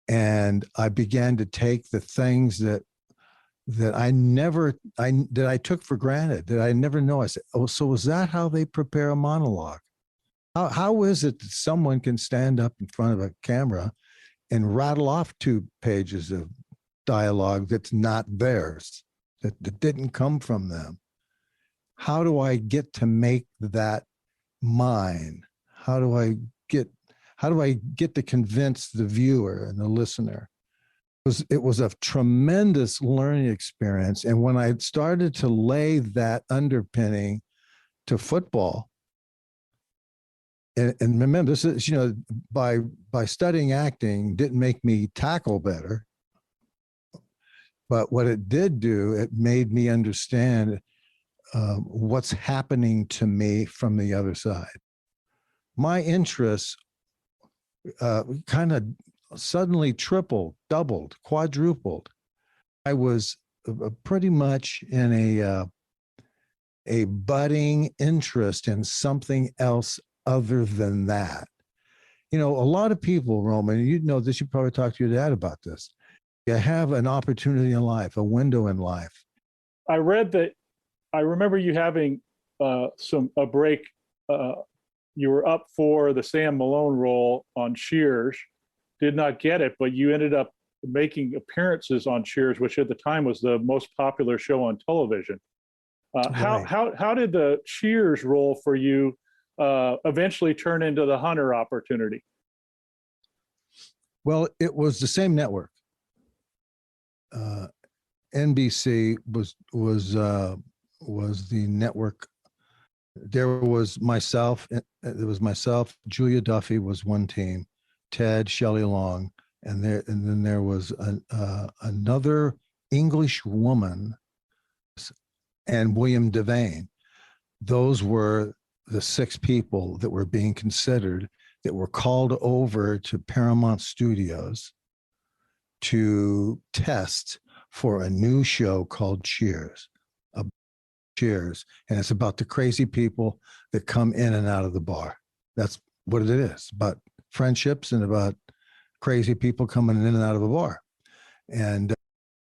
And I began to take the things that I took for granted, that I never know. I said, oh, so is that how they prepare a monologue? How is it that someone can stand up in front of a camera and rattle off 2 pages of dialogue that's not theirs, that didn't come from them? How do I get to make that mine? How do I get to convince the viewer and the listener? It was a tremendous learning experience. And when I started to lay that underpinning to football, and remember, this is, by studying acting didn't make me tackle better. But what it did do, it made me understand what's happening to me from the other side. My interests kind of suddenly tripled, doubled, quadrupled. I was pretty much in a budding interest in something else other than that. A lot of people, Roman, you know this, you probably talked to your dad about this. You have an opportunity in life, a window in life. I read that, I remember you having a break. You were up for the Sam Malone role on Cheers, did not get it, but you ended up making appearances on Cheers, which at the time was the most popular show on television. Right. How did the Cheers role for you eventually turn into the Hunter opportunity? Well, it was the same network. NBC was the network. There was myself. Julia Duffy was one team, Ted, Shelley Long, and then there was another English woman, and William Devane. Those were the 6 people that were being considered, that were called over to Paramount Studios to test for a new show called Cheers. Cheers. And it's about the crazy people that come in and out of the bar. That's what it is, about friendships and about crazy people coming in and out of a bar. And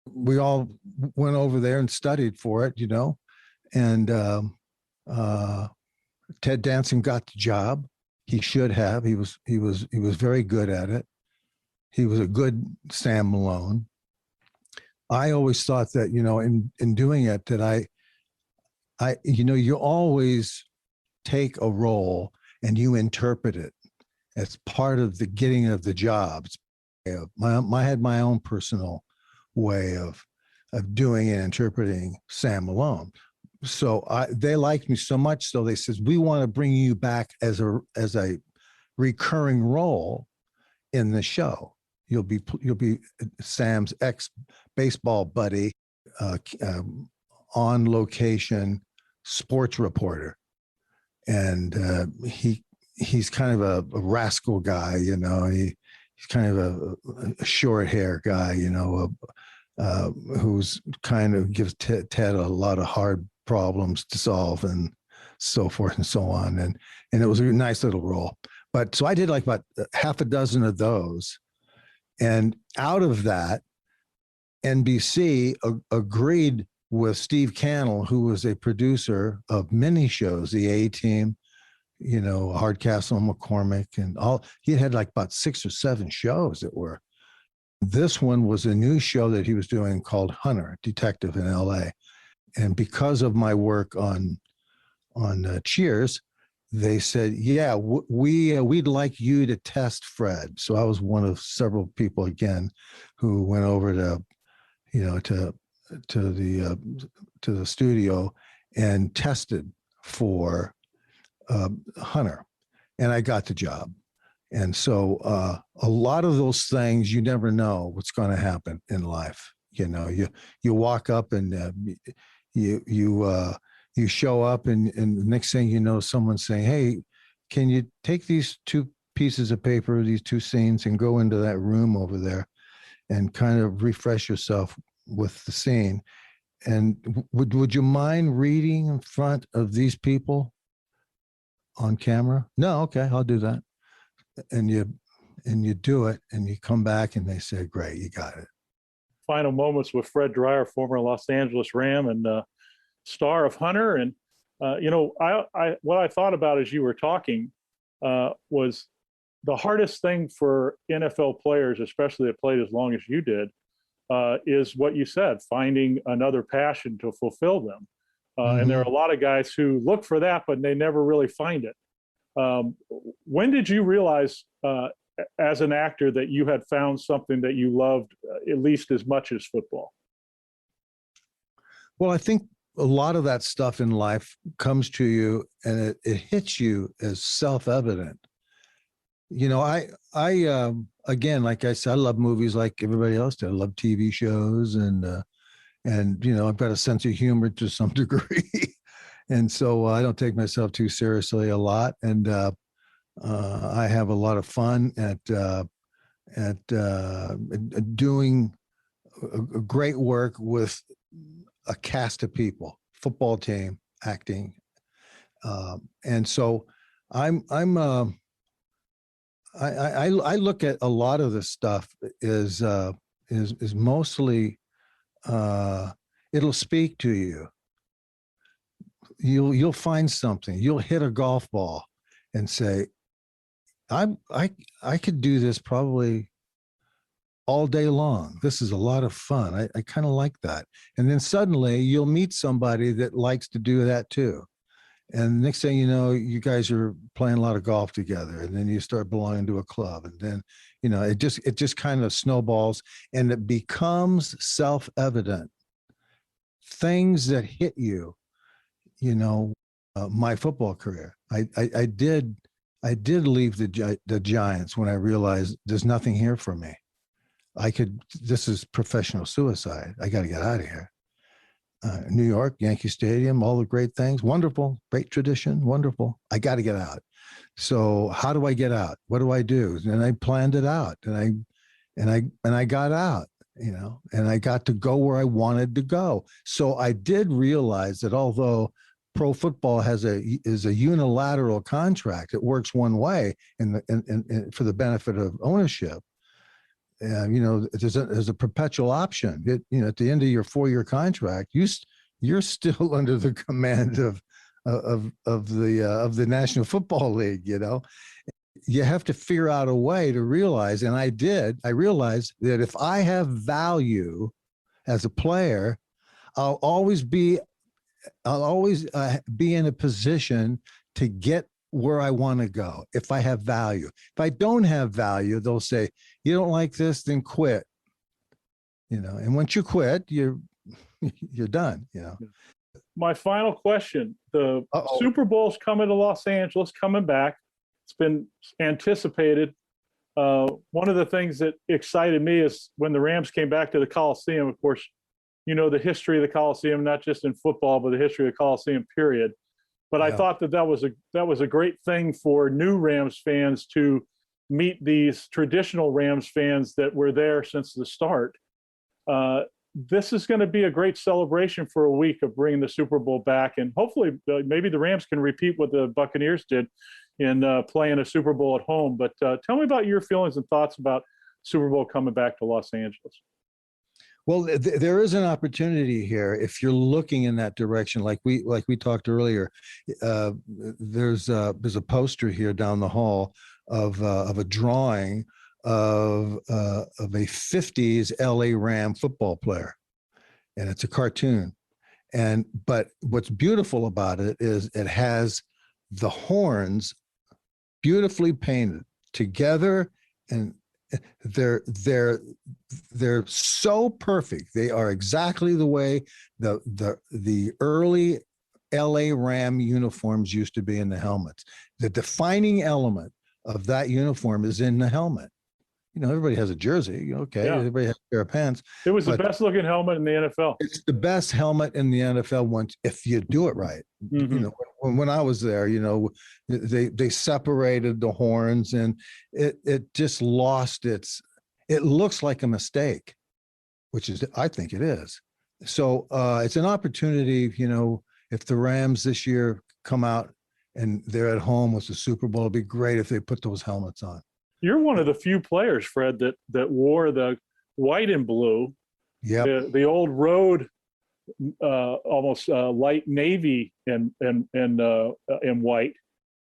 we all went over there and studied for it, and Ted Danson got the job. He should have. He was very good at it. He was a good Sam Malone. I always thought that, in doing it, that you always take a role and you interpret it as part of the getting of the job. I had my own personal way of doing and interpreting Sam Malone. So they liked me so much, so they says, we want to bring you back as a recurring role in the show. You'll be Sam's ex-baseball buddy, on location sports reporter, and he's kind of a rascal guy, he's kind of a short hair guy, who's kind of gives Ted a lot of hard problems to solve and so forth and so on, and it was a nice little role. But so I did like about half a dozen of those. And out of that, NBC agreed with Steve Cannell, who was a producer of many shows, the A-Team, Hardcastle and McCormick, and all. He had like about 6 or 7 shows that were. This one was a new show that he was doing called Hunter, Detective in L.A. And because of my work on Cheers, they said, yeah, we'd like you to test Fred. So I was one of several people, again, who went over to the studio and tested for Hunter, and I got the job. And so a lot of those things, you never know what's going to happen in life. You walk up and you show up, and the next thing you know, someone's saying, hey, can you take these 2 pieces of paper, these 2 scenes, and go into that room over there and kind of refresh yourself with the scene. would you mind reading in front of these people on camera? No, okay, I'll do that. And you do it, and you come back, and they say, "Great, you got it." Final moments with Fred Dreyer, former Los Angeles Ram and star of Hunter. And what I thought about as you were talking was the hardest thing for NFL players, especially that played as long as you did, is what you said, finding another passion to fulfill them. And there are a lot of guys who look for that, but they never really find it. When did you realize as an actor that you had found something that you loved at least as much as football? Well, I think a lot of that stuff in life comes to you and it hits you as self-evident. I again, like I said, I love movies like everybody else did. I love TV shows and I've got a sense of humor to some degree. And so I don't take myself too seriously a lot. And I have a lot of fun at doing a great work with a cast of people, football team, acting. And so I look at a lot of this stuff is mostly it'll speak to you. You'll find something. You'll hit a golf ball and say, I could do this probably all day long. This is a lot of fun. I kind of like that. And then suddenly you'll meet somebody that likes to do that too. And next thing you know, you guys are playing a lot of golf together, and then you start belonging to a club, and then it just kind of snowballs, and it becomes self-evident. Things that hit you, my football career. I did leave the Giants when I realized there's nothing here for me. This is professional suicide. I got to get out of here. New York, Yankee Stadium, all the great things. Wonderful, great tradition, wonderful. I got to get out. So how do I get out? What do I do? And I planned it out, and I got out, and I got to go where I wanted to go. So I did realize that although pro football is a unilateral contract, it works one way and for the benefit of ownership. There's a perpetual option. At the end of your 4-year contract, you're still under the command of the National Football League. You have to figure out a way to realize, and I did. I realized that if I have value as a player, I'll always be in a position to get where I want to go if I have value. If I don't have value, they'll say, "You don't like this, then quit." And once you quit, you're done. My final question: the Super Bowl's coming to Los Angeles, coming back. It's been anticipated. One of the things that excited me is when the Rams came back to the Coliseum. Of course, the history of the Coliseum, not just in football, but the history of the Coliseum, period. But I thought that was a great thing for new Rams fans to meet these traditional Rams fans that were there since the start. This is going to be a great celebration for a week of bringing the Super Bowl back, and hopefully maybe the Rams can repeat what the Buccaneers did in playing a Super Bowl at home. But tell me about your feelings and thoughts about Super Bowl coming back to Los Angeles. Well, there is an opportunity here if you're looking in that direction, like we talked earlier. There's a poster here down the hall of a drawing of a 50s LA Ram football player, and it's a cartoon. But what's beautiful about it is it has the horns beautifully painted together, and they're so perfect. They are exactly the way the early LA Ram uniforms used to be in the helmets. The defining element of that uniform is in the helmet. Everybody has a jersey, okay? Yeah. Everybody has a pair of pants. It was the best looking helmet in the NFL. It's the best helmet in the NFL once if you do it right. Mm-hmm. When I was there, they separated the horns, and it just lost it looks like a mistake, which is, I think it is. So it's an opportunity, if the Rams this year come out and they're at home with the Super Bowl, it'd be great if they put those helmets on. You're one of the few players, Fred, that wore the white and blue, Yep. the old road, almost light navy and white,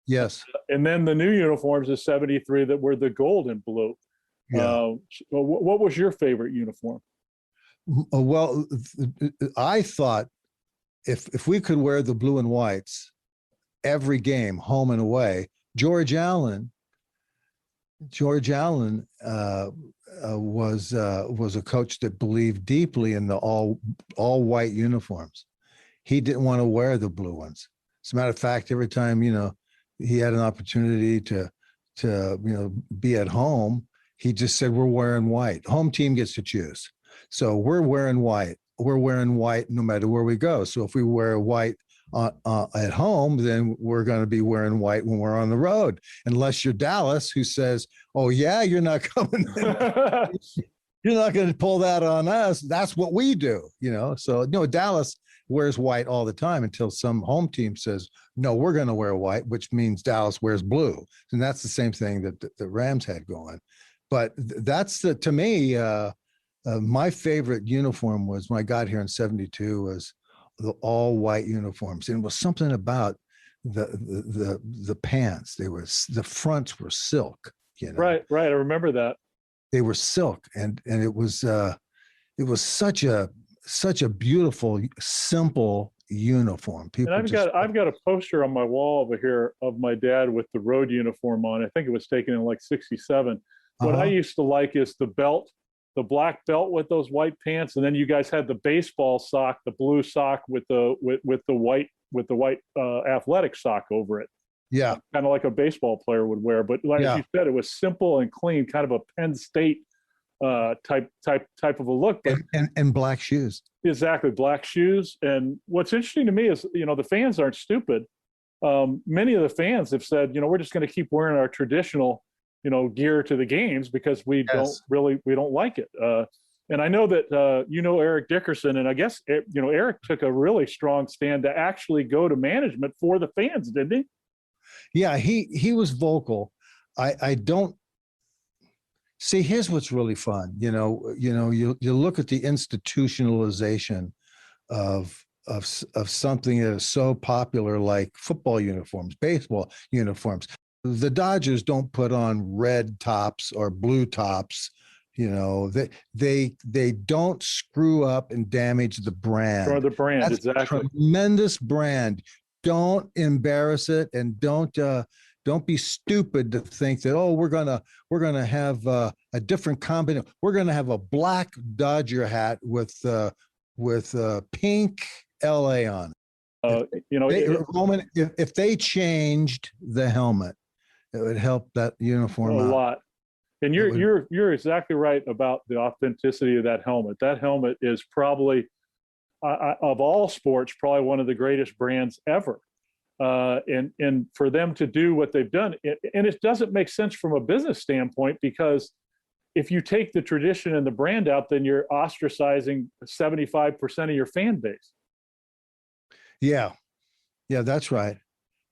Yes. and then the new uniforms of '73 that were the gold and blue. Yeah. What was your favorite uniform? Well, I thought if we could wear the blue and whites every game, home and away, George Allen was a coach that believed deeply in the all white uniforms. He didn't want to wear the blue ones. As a matter of fact, every time he had an opportunity to be at home, he just said, "We're wearing white. Home team gets to choose, so we're wearing white. We're wearing white no matter where we go. So if we wear white at home, then we're going to be wearing white when we're on the road, unless you're Dallas, who says, 'Oh yeah, you're not coming in. You're not going to pull that on us. That's what we do.'" So Dallas wears white all the time until some home team says, "No, we're going to wear white," which means Dallas wears blue. And that's the same thing that the Rams had going. But that's to me, my favorite uniform was when I got here in '72 was the all white uniforms. And it was something about the pants. The fronts were silk, Right. I remember that. They were silk, and it was such a beautiful, simple uniform. People And I've got a poster on my wall over here of my dad with the road uniform on. I think it was taken in like '67. What I used to like is the belt, the black belt with those white pants, and then you guys had the baseball sock, the blue sock with the white athletic sock over it. Yeah, kind of like a baseball player would wear. But like you said, it was simple and clean, kind of a Penn State type of a look. But and black shoes. Exactly, black shoes. And what's interesting to me is, the fans aren't stupid. Many of the fans have said, we're just going to keep wearing our traditional, gear to the games because we don't like it. And I know that Eric Dickerson, and I guess Eric took a really strong stand to actually go to management for the fans, didn't he? Yeah, he was vocal. I don't see. Here's what's really fun. You look at the institutionalization of something that is so popular, like football uniforms, baseball uniforms. The Dodgers don't put on red tops or blue tops. They don't screw up and damage the brand. Or the brand, That's exactly. A tremendous brand. Don't embarrass it, and don't be stupid to think that we're gonna have a different combination. We're gonna have a black Dodger hat with pink LA on it. Roman, if they changed the helmet, it would help that uniform a out. lot. And you're exactly right about the authenticity of that helmet. That helmet is probably of all sports, probably one of the greatest brands ever. And for them to do what they've done, and it doesn't make sense from a business standpoint, because if you take the tradition and the brand out, then you're ostracizing 75% of your fan base. Yeah, that's right.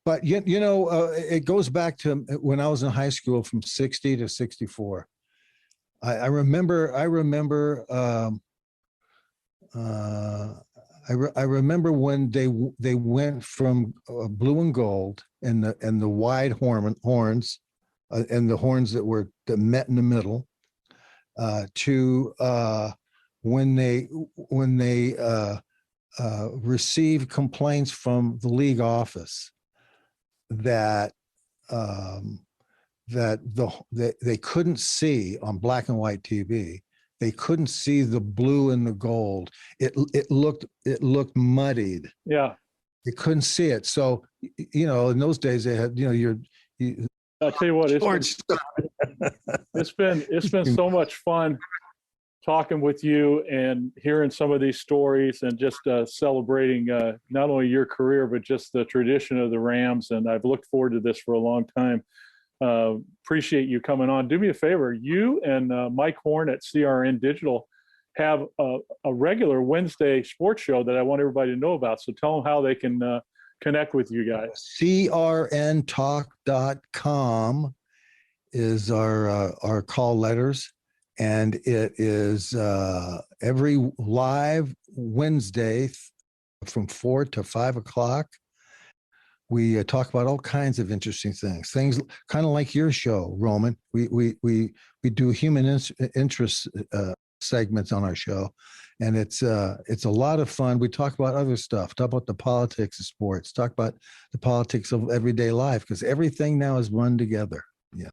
But it goes back to when I was in high school from '60 to '64. I remember when they went from blue and gold and the wide horns and the horns that met in the middle to when they received complaints from the league office that they couldn't see on black and white TV. They couldn't see the blue and the gold. It looked muddied. Yeah, they couldn't see it. So in those days they had I'll tell you what, it's been so much fun talking with you and hearing some of these stories and just celebrating not only your career, but just the tradition of the Rams. And I've looked forward to this for a long time. Appreciate you coming on. Do me a favor, you and Mike Horn at CRN Digital, have a regular Wednesday sports show that I want everybody to know about. So tell them how they can connect with you guys. crntalk.com is our call letters, and it is every live Wednesday from 4 to 5 o'clock. We talk about all kinds of interesting things kind of like your show, Roman. We do human interest segments on our show, and it's a lot of fun. We talk about other stuff, talk about the politics of sports, talk about the politics of everyday life, because everything now is run together. Yeah.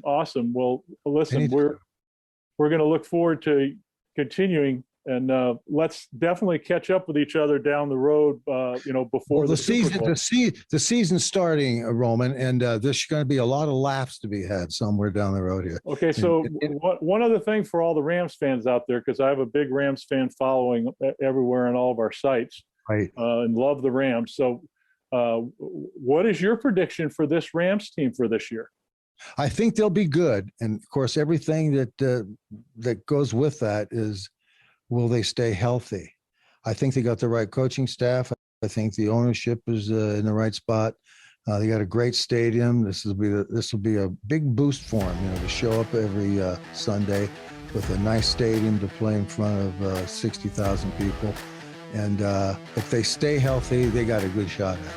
Awesome. Well, listen, we're going to look forward to continuing. And let's definitely catch up with each other down the road, before the season. Super Bowl. The season's starting, Roman, and there's going to be a lot of laughs to be had somewhere down the road here. Okay, so one other thing for all the Rams fans out there, because I have a big Rams fan following everywhere on all of our sites, right? And love the Rams. So, what is your prediction for this Rams team for this year? I think they'll be good, and of course, everything that goes with that is, will they stay healthy? I think they got the right coaching staff. I think the ownership is in the right spot. They got a great stadium. This will be a big boost for them, to show up every Sunday with a nice stadium to play in front of 60,000 people. And if they stay healthy, they got a good shot at it.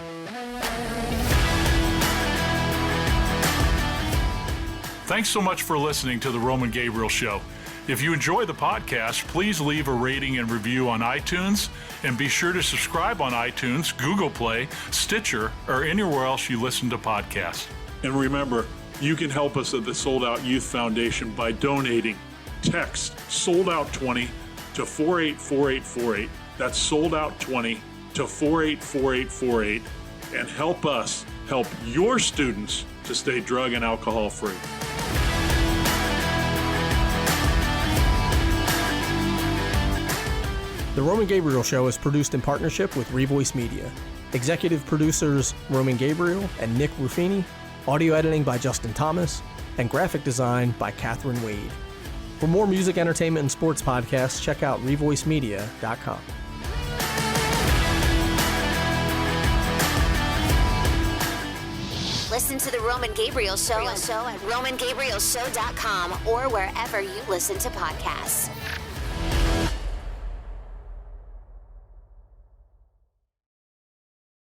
Thanks so much for listening to the Roman Gabriel Show. If you enjoy the podcast, please leave a rating and review on iTunes, and be sure to subscribe on iTunes, Google Play, Stitcher, or anywhere else you listen to podcasts. And remember, you can help us at the Sold Out Youth Foundation by donating. Text SOLDOUT20 to 484848. That's SOLDOUT20 to 484848, and help us help your students to stay drug and alcohol free. The Roman Gabriel Show is produced in partnership with Revoice Media. Executive producers Roman Gabriel and Nick Ruffini, audio editing by Justin Thomas, and graphic design by Catherine Wade. For more music, entertainment, and sports podcasts, check out revoicemedia.com. Listen to The Roman Gabriel Show at RomanGabrielShow.com or wherever you listen to podcasts.